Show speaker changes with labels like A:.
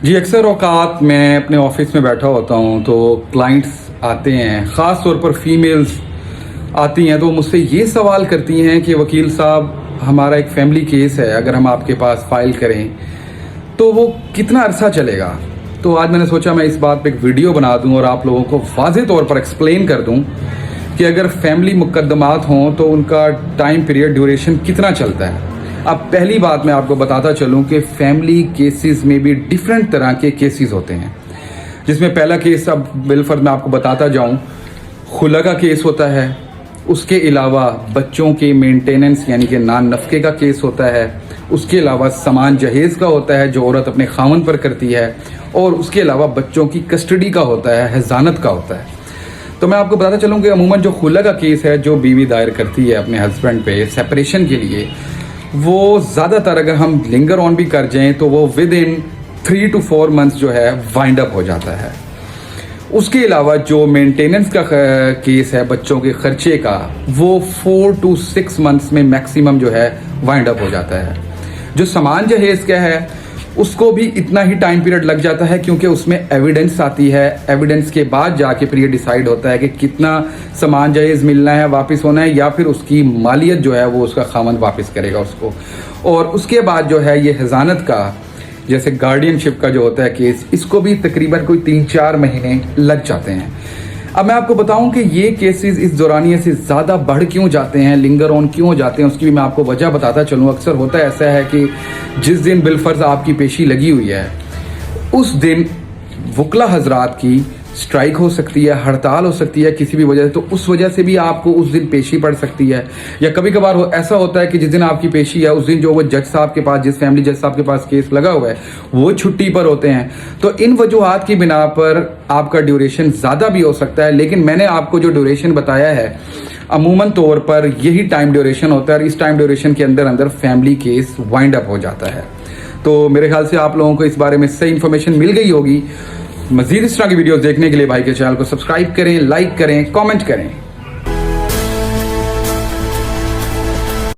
A: जी अक्सर औकात मैं अपने ऑफिस में बैठा होता हूँ तो क्लाइंट्स आते हैं, ख़ास तौर पर फीमेल्स आती हैं तो मुझसे ये सवाल करती हैं कि वकील साहब हमारा एक फैमिली केस है, अगर हम आपके पास फाइल करें तो वो कितना अरसा चलेगा। तो आज मैंने सोचा मैं इस बात पे एक वीडियो बना दूं और आप लोगों को वाज़ेह तौर पर एक्सप्लेन कर दूं कि अगर फैमिली मुकदमात हों तो उनका टाइम पीरियड ड्यूरेशन कितना चलता है। अब पहली बात मैं आपको बताता चलूं कि फैमिली केसेस में भी डिफरेंट तरह के केसेस होते हैं, जिसमें पहला केस अब बिलफर्ज मैं आपको बताता जाऊं, खुला का केस होता है। उसके अलावा बच्चों के मेंटेनेंस यानी कि नान नफके का केस होता है। उसके अलावा सामान जहेज़ का होता है जो औरत अपने खामन पर करती है, और उसके अलावा बच्चों की कस्टडी का होता है, हज़ानत का होता है। तो मैं आपको बताता चलूँ कि अमूमन जो खुला का केस है जो बीवी दायर करती है अपने हस्बैंड पे सेपरेशन के लिए, वो ज़्यादातर अगर हम लिंगर ऑन भी कर जाएं तो वो विद इन 3 to 4 मंथ्स जो है वाइंड अप हो जाता है। उसके अलावा जो मेंटेनेंस का केस है बच्चों के खर्चे का, वो 4 to 6 मंथ्स में मैक्सिमम जो है वाइंड अप हो जाता है। जो सामान जहेज़ का है उसको भी इतना ही टाइम पीरियड लग जाता है, क्योंकि उसमें एविडेंस आती है। एविडेंस के बाद जाके पीरियड डिसाइड होता है कि कितना सामान जहेज़ मिलना है, वापस होना है, या फिर उसकी मालियत जो है वो उसका खामन वापस करेगा उसको। और उसके बाद जो है ये हज़ानत का, जैसे गार्डियनशिप का जो होता है केस, इसको भी तकरीबन कोई 3-4 महीने लग जाते हैं। अब मैं आपको बताऊं कि ये केसेस इस दौरानिए से ज़्यादा बढ़ क्यों जाते हैं, लिंगर ऑन क्यों हो जाते हैं, उसकी भी मैं आपको वजह बताता चलूं। अक्सर होता ऐसा है कि जिस दिन बिलफर्ज आपकी पेशी लगी हुई है उस दिन वकला हजरात की स्ट्राइक हो सकती है, हड़ताल हो सकती है किसी भी वजह से, तो उस वजह से भी आपको उस दिन पेशी पड़ सकती है। या कभी कभार ऐसा होता है कि जिस दिन आपकी पेशी है उस दिन जो वो जज साहब के पास, जिस फैमिली जज साहब के पास केस लगा हुआ है, वो छुट्टी पर होते हैं। तो इन वजूहात की बिना पर आपका ड्यूरेशन ज़्यादा भी हो सकता है, लेकिन मैंने आपको जो ड्यूरेशन बताया है अमूमन तौर पर यही टाइम ड्यूरेशन होता है, और इस टाइम ड्यूरेशन के अंदर अंदर फैमिली केस वाइंड अप हो जाता है। तो मेरे ख्याल से आप लोगों को इस बारे में सही इन्फॉर्मेशन मिल गई होगी। मजीद इस तरह की वीडियोस देखने के लिए भाई के चैनल को सब्सक्राइब करें, लाइक करें, कमेंट करें।